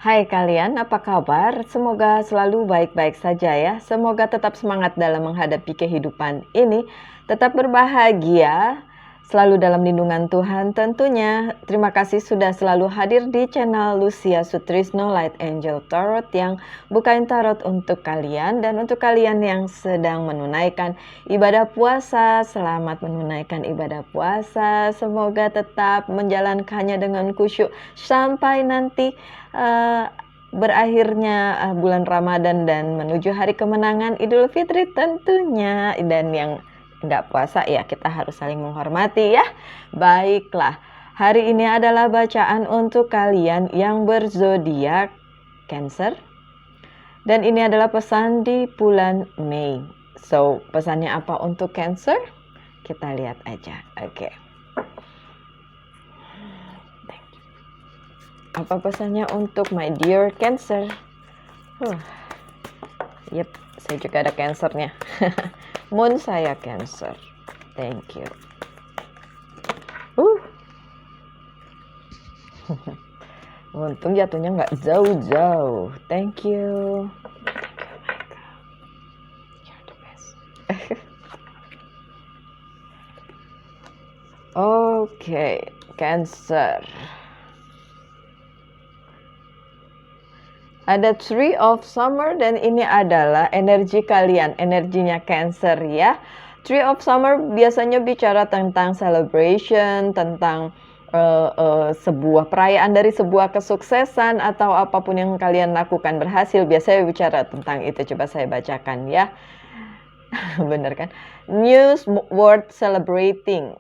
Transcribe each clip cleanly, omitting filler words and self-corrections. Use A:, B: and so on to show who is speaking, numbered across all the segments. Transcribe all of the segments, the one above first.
A: Hai kalian, apa kabar? Semoga selalu baik-baik saja ya. Semoga tetap semangat dalam menghadapi kehidupan ini. Tetap berbahagia, selalu dalam lindungan Tuhan tentunya. Terima kasih sudah selalu hadir di channel Lucia Sutrisno Light Angel Tarot yang bukain tarot untuk kalian. Dan untuk kalian yang sedang menunaikan ibadah puasa, selamat menunaikan ibadah puasa. Semoga tetap menjalankannya dengan khusyuk sampai nanti berakhirnya bulan Ramadan dan menuju hari kemenangan Idul Fitri tentunya. Dan yang nggak puasa ya kita harus saling menghormati ya. Baiklah, hari ini adalah bacaan untuk kalian yang berzodiak Cancer. Dan ini adalah pesan di bulan Mei. So, pesannya apa untuk Cancer? Kita lihat aja. Oke. Apa pesannya untuk my dear Cancer? Yep, saya juga ada Cancernya. Moon saya Cancer. Thank you. Untung jatuhnya nggak jauh-jauh. Thank you. You're the best. Oke, Cancer. Ada Tree of Summer dan ini adalah energi kalian, energinya Cancer ya. Tree of Summer biasanya bicara tentang celebration, tentang sebuah perayaan dari sebuah kesuksesan atau apapun yang kalian lakukan berhasil. Biasanya bicara tentang itu. Coba saya bacakan ya. Bener kan? News worth celebrating.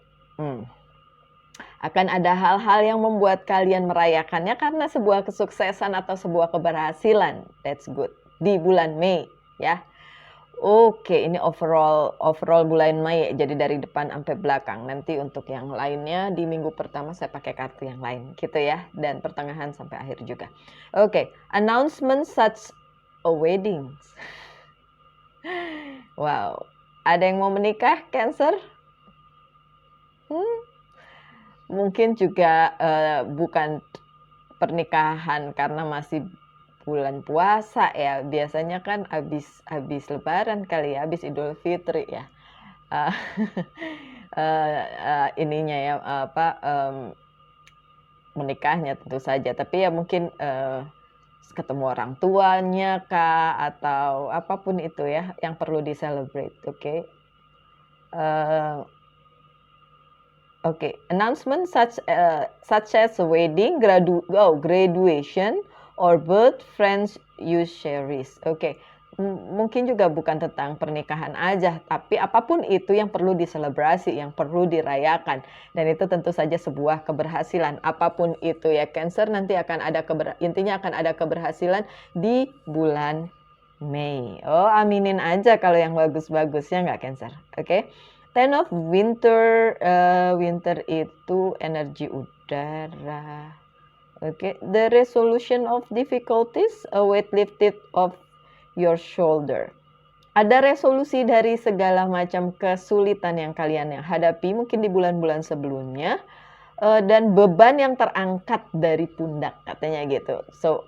A: Akan ada hal-hal yang membuat kalian merayakannya karena sebuah kesuksesan atau sebuah keberhasilan. That's good. Di bulan Mei ya. Oke, ini overall bulan Mei, jadi dari depan sampai belakang. Nanti untuk yang lainnya di minggu pertama saya pakai kartu yang lain gitu ya, dan pertengahan sampai akhir juga. Oke, announcement such a wedding. Wow, ada yang mau menikah, Cancer? Mungkin juga bukan pernikahan karena masih bulan puasa ya. Biasanya kan habis lebaran kali ya, habis Idul Fitri ya. Ininya ya menikahnya tentu saja. Tapi ya mungkin ketemu orang tuanya kah atau apapun itu ya yang perlu di-celebrate, oke? Okay, announcement such as a wedding, graduation, or birth, friends you cherish. Okay, mungkin juga bukan tentang pernikahan aja, tapi apapun itu yang perlu diselebrasi, yang perlu dirayakan, dan itu tentu saja sebuah keberhasilan. Apapun itu ya, Cancer nanti akan ada intinya akan ada keberhasilan di bulan Mei. Oh, aminin aja kalau yang bagus-bagus ya nggak, Cancer? Okay. Ten of Winter, winter itu energi udara. Okay, the resolution of difficulties, a weight lifted off your shoulder. Ada resolusi dari segala macam kesulitan yang kalian hadapi mungkin di bulan-bulan sebelumnya, dan beban yang terangkat dari pundak katanya gitu. So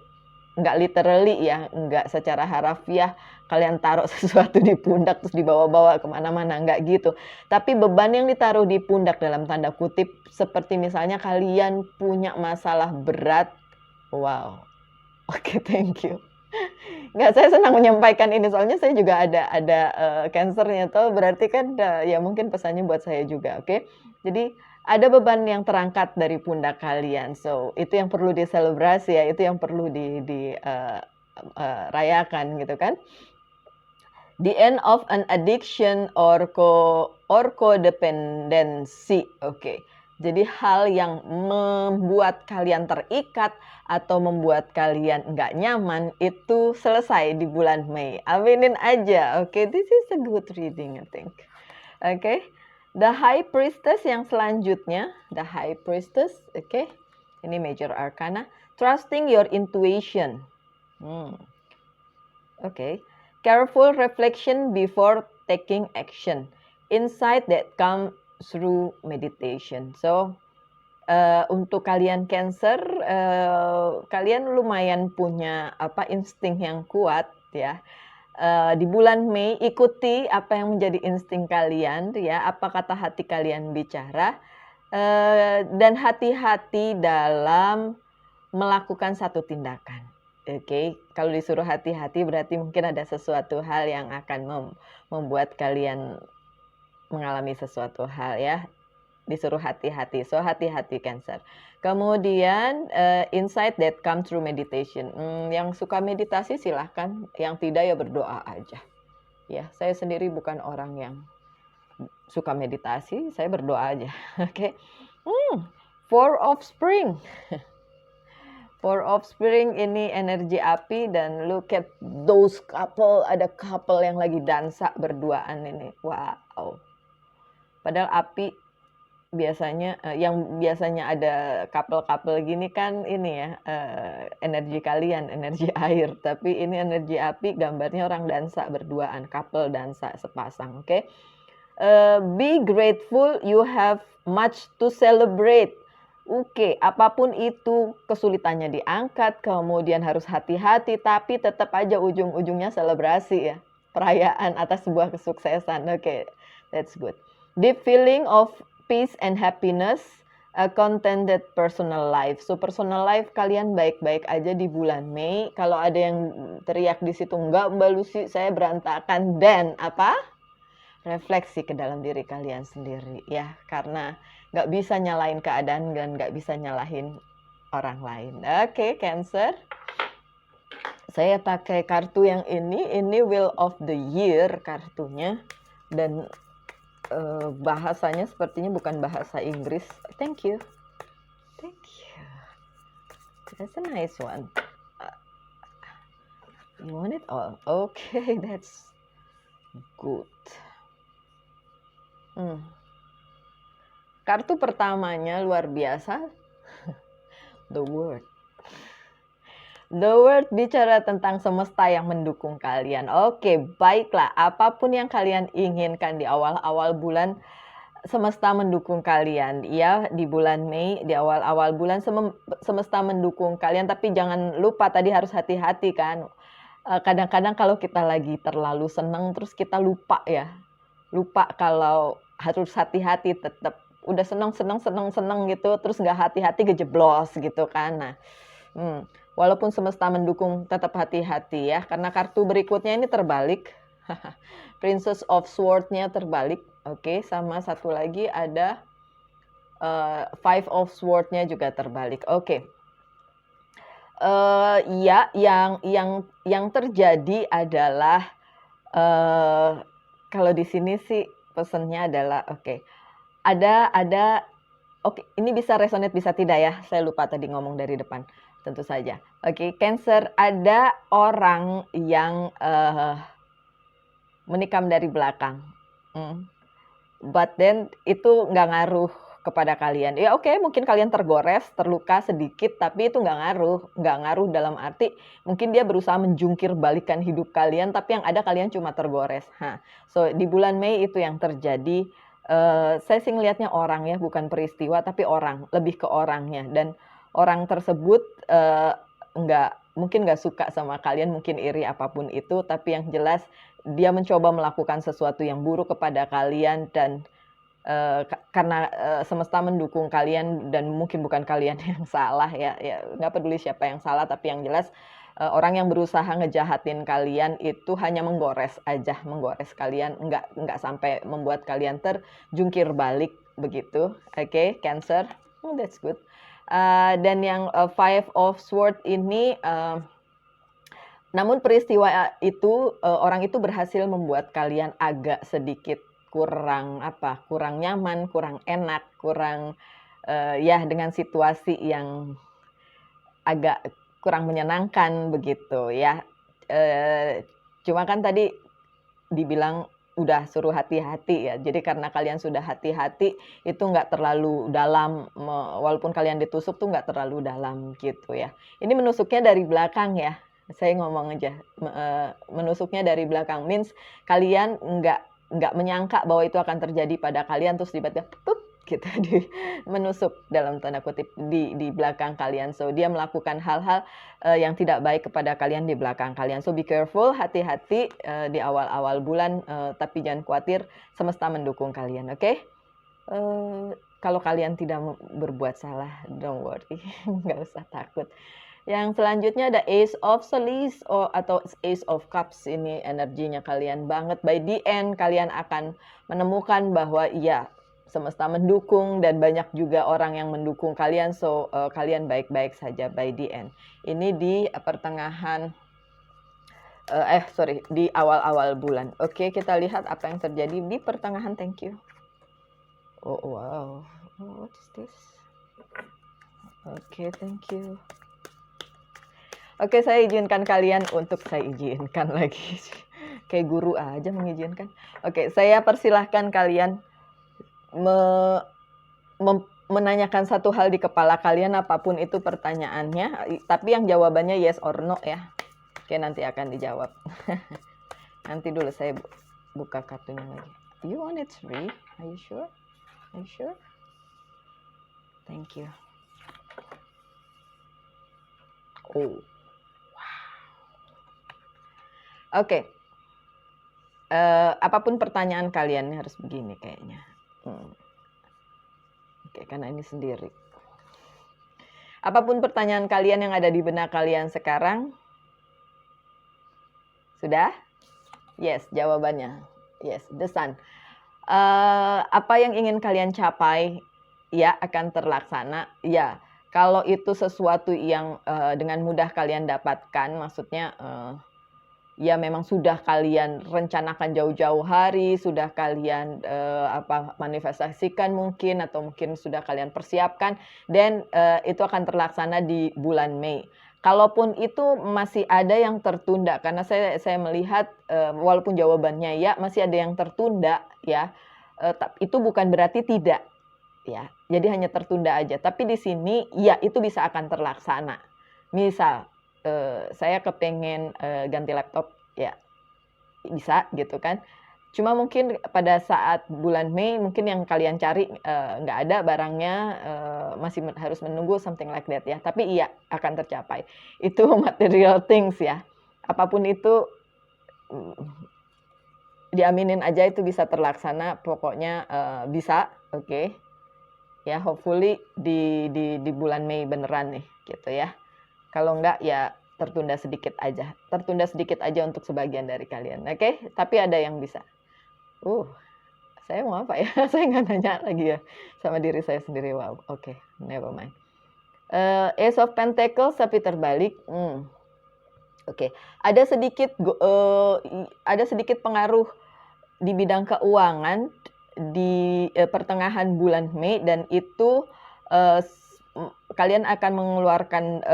A: nggak literally ya, nggak secara harafiah kalian taruh sesuatu di pundak terus dibawa-bawa kemana-mana, nggak gitu. Tapi beban yang ditaruh di pundak dalam tanda kutip seperti misalnya kalian punya masalah berat. Wow, oke, thank you. Nggak, saya senang menyampaikan ini soalnya saya juga ada Cancernya tuh, berarti kan ya mungkin pesannya buat saya juga, oke? Jadi ada beban yang terangkat dari pundak kalian, so itu yang perlu diselebrasi ya, itu yang perlu rayakan gitu kan. The end of an addiction or codependency, oke. Jadi hal yang membuat kalian terikat atau membuat kalian nggak nyaman itu selesai di bulan Mei. Aminin aja, oke? This is a good reading, I think. Oke. The High Priestess yang selanjutnya, the High Priestess, oke. Ini Major Arcana. Trusting your intuition. Oke. Careful reflection before taking action. Insight that come through meditation. So, Untuk kalian Cancer, kalian lumayan punya insting yang kuat ya. Di bulan Mei ikuti apa yang menjadi insting kalian ya, apa kata hati kalian bicara, dan hati-hati dalam melakukan satu tindakan. Oke, kalau disuruh hati-hati berarti mungkin ada sesuatu hal yang akan membuat kalian mengalami sesuatu hal ya. Disuruh hati-hati. So hati-hati Cancer. Kemudian insight that come through meditation. Yang suka meditasi silahkan, yang tidak ya berdoa aja. Ya, saya sendiri bukan orang yang suka meditasi, saya berdoa aja. Oke. Four of Spring. Four of Spring ini energi api dan look at those couple, ada couple yang lagi dansa berduaan ini. Wow. Padahal api biasanya yang biasanya ada couple-couple gini kan ini ya energi kalian, energi air, tapi ini energi api, gambarnya orang dansa berduaan, couple dansa sepasang. Oke. Be grateful, you have much to celebrate. Oke, apapun itu kesulitannya diangkat, kemudian harus hati-hati, tapi tetap aja ujung-ujungnya selebrasi ya, perayaan atas sebuah kesuksesan. Oke, that's good. Deep feeling of peace and happiness, a contented personal life. So personal life kalian baik-baik aja di bulan Mei. Kalau ada yang teriak di situ, enggak Mbak Lucy, saya berantakan, dan apa? Refleksi ke dalam diri kalian sendiri ya, karena nggak bisa nyalain keadaan dan nggak bisa nyalahin orang lain. Oke, Cancer. Saya pakai kartu yang ini Wheel of the Year kartunya, dan bahasanya sepertinya bukan bahasa Inggris. Thank you. Thank you. That's a nice one. You want it all? Okay, that's good. Kartu pertamanya luar biasa. The World. The World bicara tentang semesta yang mendukung kalian. Oke, baiklah. Apapun yang kalian inginkan di awal-awal bulan, semesta mendukung kalian. Ya, di bulan Mei, di awal-awal bulan semesta mendukung kalian. Tapi jangan lupa tadi harus hati-hati kan. Kadang-kadang kalau kita lagi terlalu senang, terus kita lupa ya. Lupa kalau harus hati-hati, tetap udah seneng gitu, terus nggak hati-hati gejeblos gitu kan. Nah, walaupun semesta mendukung, tetap hati-hati ya, karena kartu berikutnya ini terbalik. Princess of Sword-nya terbalik. Oke, sama satu lagi ada Five of Sword-nya juga terbalik. Oke. Ya, yang terjadi adalah kalau di sini sih pesannya adalah ada oke, ini bisa resonate bisa tidak ya, saya lupa tadi ngomong dari depan, tentu saja. Oke, Cancer, ada orang yang menikam dari belakang, but then itu nggak ngaruh kepada kalian. Ya oke, mungkin kalian tergores, terluka sedikit, tapi itu nggak ngaruh dalam arti mungkin dia berusaha menjungkir balikan hidup kalian, tapi yang ada kalian cuma tergores. So di bulan Mei itu yang terjadi. Saya sih ngelihatnya orang ya, bukan peristiwa, tapi orang, lebih ke orangnya, dan orang tersebut mungkin nggak suka sama kalian, mungkin iri, apapun itu, tapi yang jelas dia mencoba melakukan sesuatu yang buruk kepada kalian, dan karena semesta mendukung kalian dan mungkin bukan kalian yang salah ya, nggak peduli siapa yang salah, tapi yang jelas orang yang berusaha ngejahatin kalian itu hanya menggores kalian, nggak sampai membuat kalian terjungkir balik begitu. Oke, Cancer, that's good. Dan yang Five of Swords ini, namun peristiwa itu orang itu berhasil membuat kalian agak sedikit kurang nyaman, kurang enak, kurang ya dengan situasi yang agak kurang menyenangkan begitu ya. Cuma kan tadi dibilang udah suruh hati-hati ya. Jadi karena kalian sudah hati-hati, itu nggak terlalu dalam, walaupun kalian ditusuk tuh nggak terlalu dalam gitu ya. Ini menusuknya dari belakang ya. Saya ngomong aja, menusuknya dari belakang means kalian nggak menyangka bahwa itu akan terjadi pada kalian, terus tiba-tiba gitu, menusuk dalam tanda kutip di belakang kalian. So dia melakukan hal-hal yang tidak baik kepada kalian di belakang kalian. So be careful, hati-hati di awal-awal bulan, tapi jangan khawatir, semesta mendukung kalian, oke? Kalau kalian tidak berbuat salah, don't worry, nggak usah takut. Yang selanjutnya ada Ace of Swords atau Ace of Cups. Ini energinya kalian banget. By the end kalian akan menemukan bahwa iya, semesta mendukung dan banyak juga orang yang mendukung kalian. So kalian baik-baik saja by the end. Ini di pertengahan di awal-awal bulan. Oke, kita lihat apa yang terjadi di pertengahan. Thank you. Oh wow, what is this? Oke, thank you. Oke, saya izinkan kalian untuk saya izinkan lagi. Kayak guru aja mengizinkan. Oke, saya persilahkan kalian menanyakan satu hal di kepala kalian, apapun itu pertanyaannya. Tapi yang jawabannya yes or no ya. Oke, nanti akan dijawab. Nanti dulu saya buka kartunya lagi. You want it free? Are you sure? Are you sure? Thank you. Oh. Oke, apapun pertanyaan kalian harus begini kayaknya. Oke, karena ini sendiri. Apapun pertanyaan kalian yang ada di benak kalian sekarang, sudah? Yes, jawabannya. Yes, the sun. Apa yang ingin kalian capai, ya akan terlaksana. Ya, kalau itu sesuatu yang dengan mudah kalian dapatkan, maksudnya ya memang sudah kalian rencanakan jauh-jauh hari, sudah kalian manifestasikan mungkin, atau mungkin sudah kalian persiapkan, dan itu akan terlaksana di bulan Mei. Kalaupun itu masih ada yang tertunda, karena saya melihat walaupun jawabannya ya masih ada yang tertunda ya, itu bukan berarti tidak ya. Jadi hanya tertunda aja. Tapi di sini ya itu bisa akan terlaksana. Misal saya kepengen ganti laptop, ya bisa gitu kan. Cuma mungkin pada saat bulan Mei mungkin yang kalian cari nggak ada barangnya, masih harus menunggu, something like that ya. Tapi iya akan tercapai. Itu material things ya. Apapun itu diaminin aja itu bisa terlaksana. Pokoknya bisa, oke. Ya hopefully di bulan Mei beneran nih gitu ya. Kalau enggak ya tertunda sedikit aja. Tertunda sedikit aja untuk sebagian dari kalian. Oke? Tapi ada yang bisa. Saya mau apa ya? Saya nggak nanya lagi ya sama diri saya sendiri. Wow, oke. Never mind. Ace of Pentacles tapi terbalik. Oke. Ada sedikit pengaruh di bidang keuangan di pertengahan bulan Mei, dan itu kalian akan mengeluarkan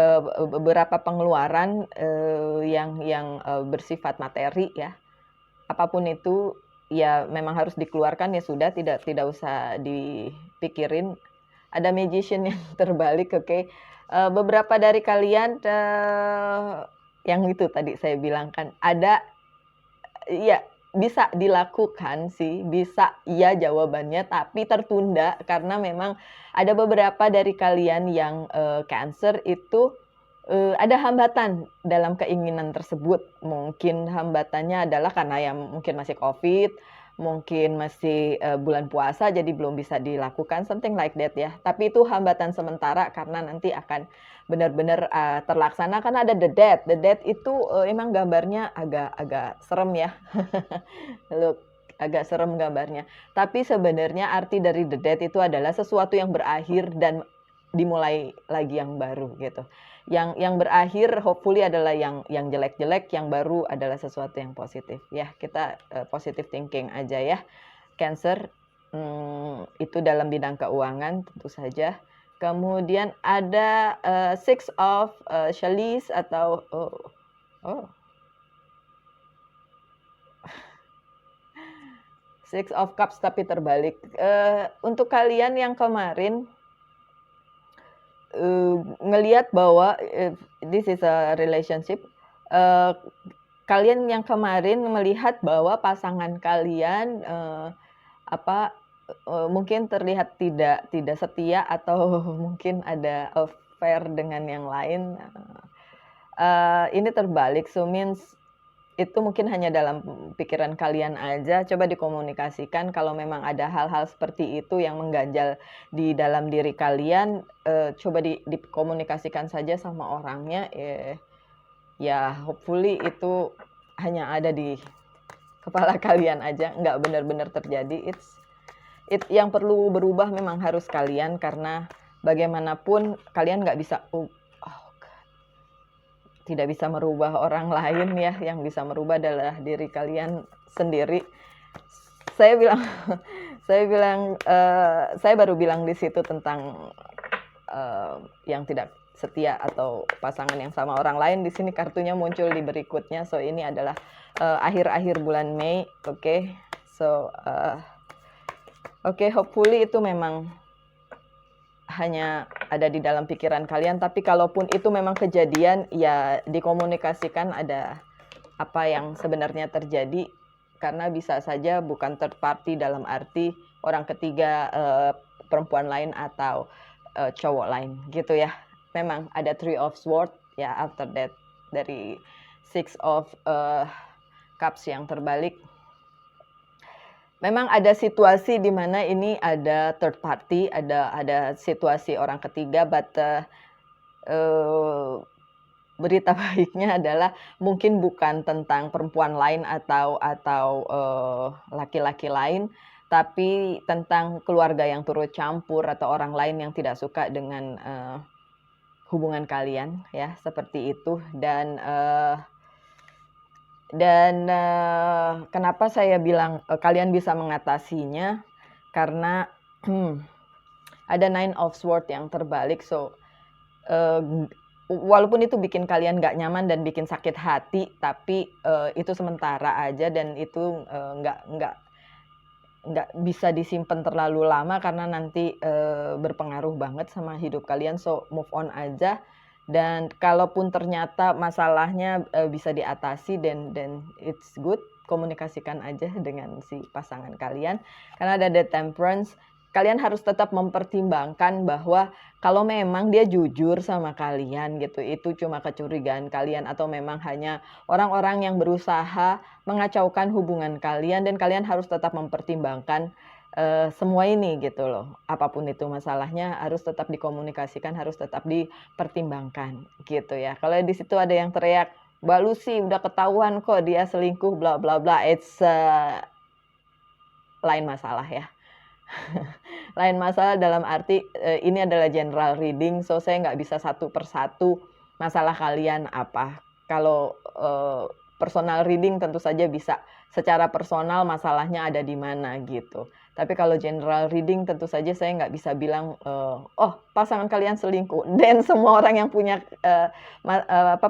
A: beberapa pengeluaran yang bersifat materi ya. Apapun itu ya memang harus dikeluarkan, ya sudah, tidak usah dipikirin. Ada magician yang terbalik, oke. Beberapa dari kalian yang itu tadi saya bilang kan ada ya bisa dilakukan sih, bisa iya jawabannya, tapi tertunda karena memang ada beberapa dari kalian yang Cancer itu ada hambatan dalam keinginan tersebut. Mungkin hambatannya adalah karena yang mungkin masih COVID, mungkin masih bulan puasa jadi belum bisa dilakukan, something like that ya. Tapi itu hambatan sementara karena nanti akan benar-benar terlaksana, karena ada the death. The death itu emang gambarnya agak serem ya. Look, agak serem gambarnya. Tapi sebenarnya arti dari the death itu adalah sesuatu yang berakhir dan dimulai lagi yang baru gitu. Yang berakhir hopefully adalah yang jelek-jelek, yang baru adalah sesuatu yang positif. Ya, kita positive thinking aja ya. Cancer itu dalam bidang keuangan tentu saja. Kemudian ada Six of Chalice atau Six of Cups tapi terbalik. Untuk kalian yang kemarin ngelihat bahwa this is a relationship, kalian yang kemarin melihat bahwa pasangan kalian mungkin terlihat tidak setia atau mungkin ada affair dengan yang lain, ini terbalik, so means itu mungkin hanya dalam pikiran kalian aja. Coba dikomunikasikan kalau memang ada hal-hal seperti itu yang mengganjal di dalam diri kalian, coba dikomunikasikan saja sama orangnya, ya hopefully itu hanya ada di kepala kalian aja, nggak benar-benar terjadi. Yang perlu berubah memang harus kalian, karena bagaimanapun kalian nggak bisa tidak bisa merubah orang lain ya, yang bisa merubah adalah diri kalian sendiri. Saya bilang saya baru bilang di situ tentang yang tidak setia atau pasangan yang sama orang lain. Di sini kartunya muncul di berikutnya. So ini adalah akhir-akhir bulan Mei, oke. So hopefully itu memang hanya ada di dalam pikiran kalian, tapi kalaupun itu memang kejadian, ya dikomunikasikan ada apa yang sebenarnya terjadi, karena bisa saja bukan third party dalam arti orang ketiga, perempuan lain atau cowok lain gitu ya. Memang ada Three of Swords ya, after that dari Six of Cups yang terbalik. Memang ada situasi di mana ini ada third party, ada situasi orang ketiga, but berita baiknya adalah mungkin bukan tentang perempuan lain atau laki-laki lain, tapi tentang keluarga yang turut campur atau orang lain yang tidak suka dengan hubungan kalian ya, seperti itu. Dan kenapa saya bilang kalian bisa mengatasinya, karena ada Nine of Swords yang terbalik. So walaupun itu bikin kalian nggak nyaman dan bikin sakit hati, tapi itu sementara aja, dan itu nggak bisa disimpan terlalu lama, karena nanti berpengaruh banget sama hidup kalian. So move on aja. Dan kalaupun ternyata masalahnya bisa diatasi, then it's good, komunikasikan aja dengan si pasangan kalian. Karena ada The Temperance, kalian harus tetap mempertimbangkan bahwa kalau memang dia jujur sama kalian gitu, itu cuma kecurigaan kalian atau memang hanya orang-orang yang berusaha mengacaukan hubungan kalian, dan kalian harus tetap mempertimbangkan semua ini gitu loh. Apapun itu masalahnya harus tetap dikomunikasikan, harus tetap dipertimbangkan gitu ya. Kalau di situ ada yang teriak, "Mbak Lucy, udah ketahuan kok dia selingkuh bla bla bla," it's lain masalah ya. Lain masalah dalam arti ini adalah general reading, so saya nggak bisa satu persatu masalah kalian apa. Kalau personal reading tentu saja bisa secara personal masalahnya ada di mana gitu. Tapi kalau general reading tentu saja saya nggak bisa bilang, oh pasangan kalian selingkuh, dan semua orang yang punya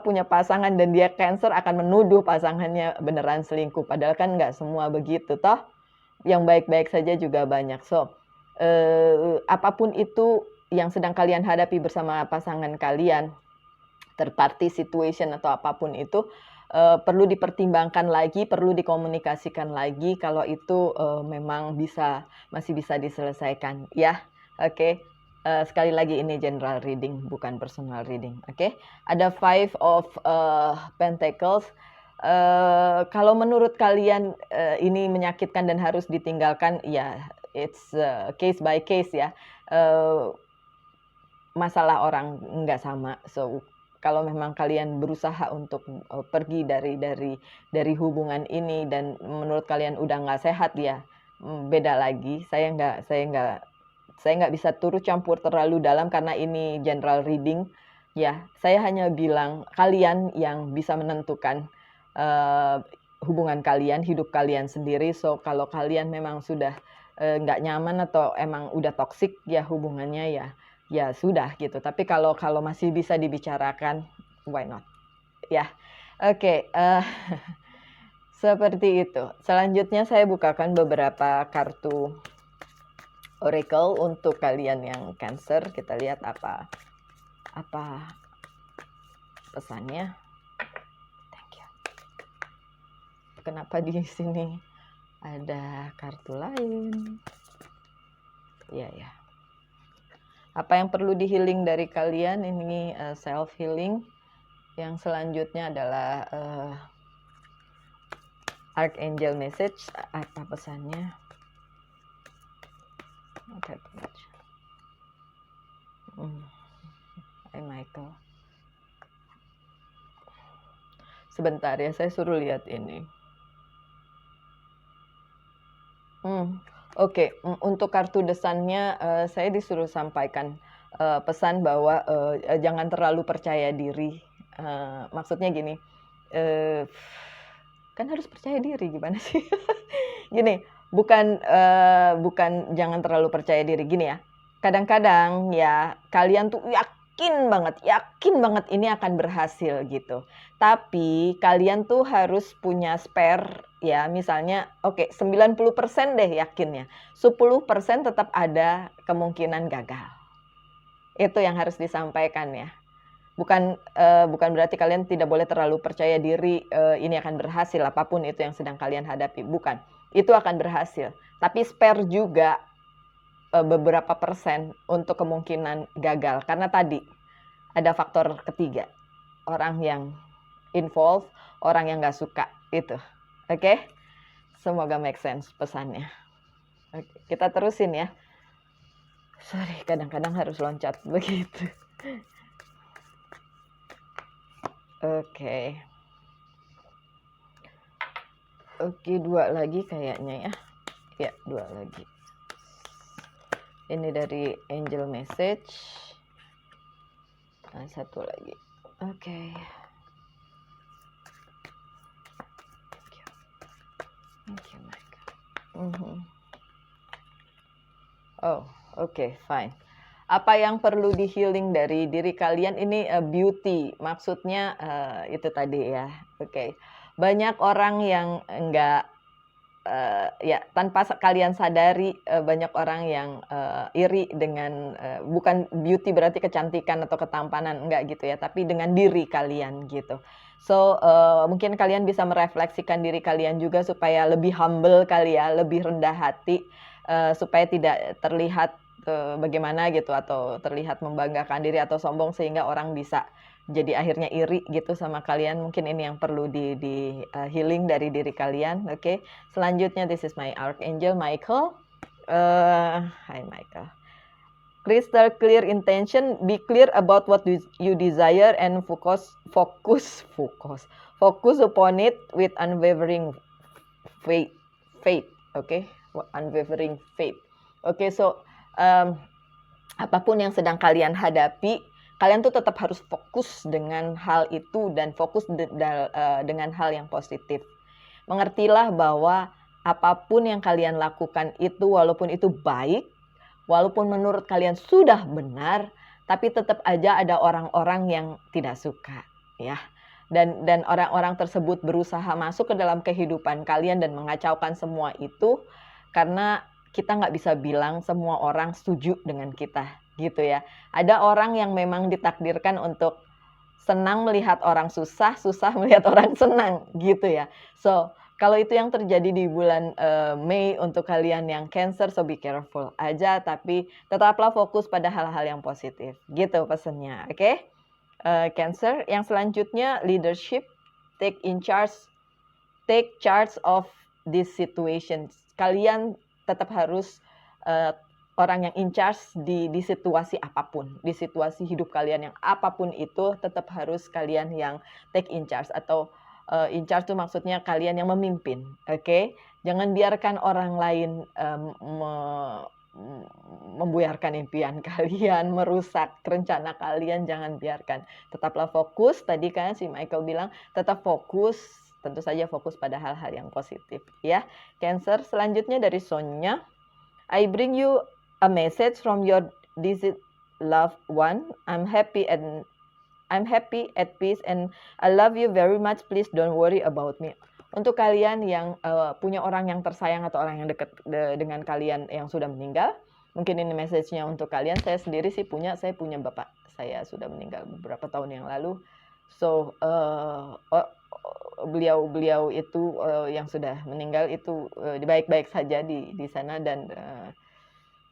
A: punya pasangan dan dia Cancer akan menuduh pasangannya beneran selingkuh. Padahal kan nggak semua begitu toh. Yang baik-baik saja juga banyak. So apapun itu yang sedang kalian hadapi bersama pasangan kalian, third party situation atau apapun itu, perlu dipertimbangkan lagi, perlu dikomunikasikan lagi kalau itu memang masih bisa diselesaikan ya. Oke. Sekali lagi ini general reading, bukan personal reading. Oke. Ada Five of Pentacles. Kalau menurut kalian ini menyakitkan dan harus ditinggalkan, ya it's case by case ya. Masalah orang nggak sama. So kalau memang kalian berusaha untuk pergi dari hubungan ini dan menurut kalian udah nggak sehat, ya beda lagi. Saya nggak bisa turut campur terlalu dalam karena ini general reading ya. Saya hanya bilang kalian yang bisa menentukan hubungan kalian, hidup kalian sendiri. So kalau kalian memang sudah nggak nyaman atau emang udah toksik ya hubungannya, ya sudah gitu. Tapi kalau masih bisa dibicarakan, why not? Ya, oke. Seperti itu. Selanjutnya saya bukakan beberapa kartu oracle untuk kalian yang Cancer. Kita lihat apa pesannya. Thank you. Kenapa di sini ada kartu lain? Ya. Apa yang perlu di healing dari kalian ini self healing. Yang selanjutnya adalah Archangel message. Apa pesannya? Not that much. Hai Michael. Sebentar ya, saya suruh lihat ini. Oke. Untuk kartu desannya saya disuruh sampaikan pesan bahwa jangan terlalu percaya diri. Maksudnya gini, kan harus percaya diri, gimana sih? Gini, bukan jangan terlalu percaya diri, gini ya. Kadang-kadang ya kalian tuh yakin banget ini akan berhasil gitu. Tapi kalian tuh harus punya spare ya, misalnya 90% deh yakinnya. 10% tetap ada kemungkinan gagal. Itu yang harus disampaikan ya. Bukan berarti kalian tidak boleh terlalu percaya diri ini akan berhasil apapun itu yang sedang kalian hadapi, bukan. Itu akan berhasil. Tapi spare juga beberapa persen untuk kemungkinan gagal, karena tadi ada faktor ketiga, orang yang involved, orang yang nggak suka itu. Oke? Semoga make sense pesannya. Oke, kita terusin ya. Sorry, kadang-kadang harus loncat begitu. Oke, 2 lagi kayaknya ya. Ya, 2 lagi. Ini dari angel message. Nah, 1 lagi. Oke. Thank you, Mike. Oh, oke, fine. Apa yang perlu di healing dari diri kalian ini beauty. Maksudnya itu tadi ya. Oke. Banyak orang yang enggak ya tanpa kalian sadari banyak orang yang iri dengan bukan beauty berarti kecantikan atau ketampanan, enggak gitu ya, tapi dengan diri kalian gitu. So mungkin kalian bisa merefleksikan diri kalian juga supaya lebih humble kali ya, lebih rendah hati supaya tidak terlihat bagaimana gitu atau terlihat membanggakan diri atau sombong sehingga orang bisa jadi akhirnya iri gitu sama kalian. Mungkin ini yang perlu di healing dari diri kalian. Oke. Selanjutnya, this is my Archangel Michael. Hi Michael. Crystal clear intention, be clear about what you desire and focus upon it with unwavering faith. Okay, unwavering faith. Okay, so apapun yang sedang kalian hadapi, kalian tuh tetap harus fokus dengan hal itu dan fokus dengan hal yang positif. Mengertilah bahwa apapun yang kalian lakukan itu, walaupun itu baik, walaupun menurut kalian sudah benar, tapi tetap aja ada orang-orang yang tidak suka, ya. Dan orang-orang tersebut berusaha masuk ke dalam kehidupan kalian dan mengacaukan semua itu, karena kita nggak bisa bilang semua orang setuju dengan kita, gitu ya. Ada orang yang memang ditakdirkan untuk senang melihat orang susah, susah melihat orang senang, gitu ya. So, kalau itu yang terjadi di bulan Mei untuk kalian yang Cancer, so be careful aja, tapi tetaplah fokus pada hal-hal yang positif, gitu pesannya, oke? Cancer, yang selanjutnya leadership, take charge of this situation. Kalian tetap harus orang yang in charge di situasi apapun, di situasi hidup kalian yang apapun itu, tetap harus kalian yang take in charge, atau in charge itu maksudnya kalian yang memimpin, oke? Jangan biarkan orang lain membuyarkan impian kalian, merusak rencana kalian, jangan biarkan. Tetaplah fokus, tadi kan si Michael bilang, tetap fokus, tentu saja fokus pada hal-hal yang positif ya. Cancer, selanjutnya dari Sonya. I bring you a message from your deceased loved one. I'm happy at peace and I love you very much. Please don't worry about me. Untuk kalian yang punya orang yang tersayang atau orang yang dekat dengan kalian yang sudah meninggal, mungkin ini message-nya untuk kalian. Saya sendiri sih saya punya bapak saya sudah meninggal beberapa tahun yang lalu. So beliau itu yang sudah meninggal itu baik-baik saja di sana, dan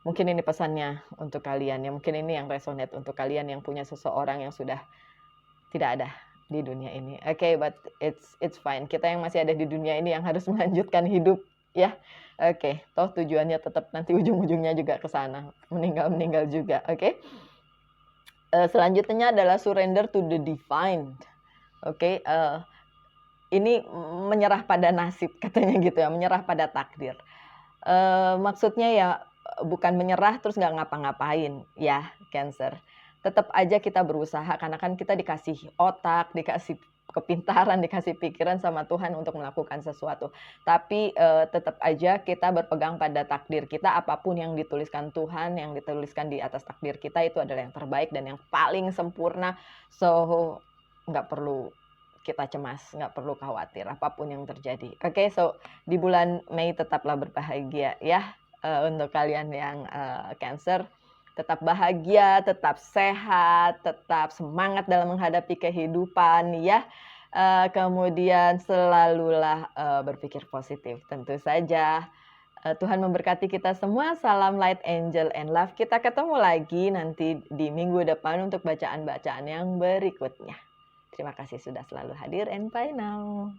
A: Mungkin ini pesannya untuk kalian ya, mungkin ini yang resonate untuk kalian yang punya seseorang yang sudah tidak ada di dunia ini. Oke, but it's fine. Kita yang masih ada di dunia ini yang harus melanjutkan hidup ya. Oke, toh tujuannya tetap nanti ujung-ujungnya juga ke sana, meninggal juga. Oke. Selanjutnya adalah surrender to the divine. Oke, ini menyerah pada nasib katanya gitu ya, menyerah pada takdir. Maksudnya ya bukan menyerah terus nggak ngapa-ngapain ya, Cancer. Tetap aja kita berusaha karena kan kita dikasih otak, dikasih kepintaran, dikasih pikiran sama Tuhan untuk melakukan sesuatu. Tapi tetap aja kita berpegang pada takdir kita, apapun yang dituliskan Tuhan, yang dituliskan di atas takdir kita itu adalah yang terbaik dan yang paling sempurna. So nggak perlu kita cemas, nggak perlu khawatir apapun yang terjadi. Oke, so di bulan Mei tetaplah berbahagia ya, untuk kalian yang Cancer. Tetap bahagia, tetap sehat, tetap semangat dalam menghadapi kehidupan ya. Kemudian selalulah berpikir positif. Tentu saja Tuhan memberkati kita semua. Salam light, angel, and love. Kita ketemu lagi nanti di minggu depan untuk bacaan-bacaan yang berikutnya. Terima kasih sudah selalu hadir, and bye now.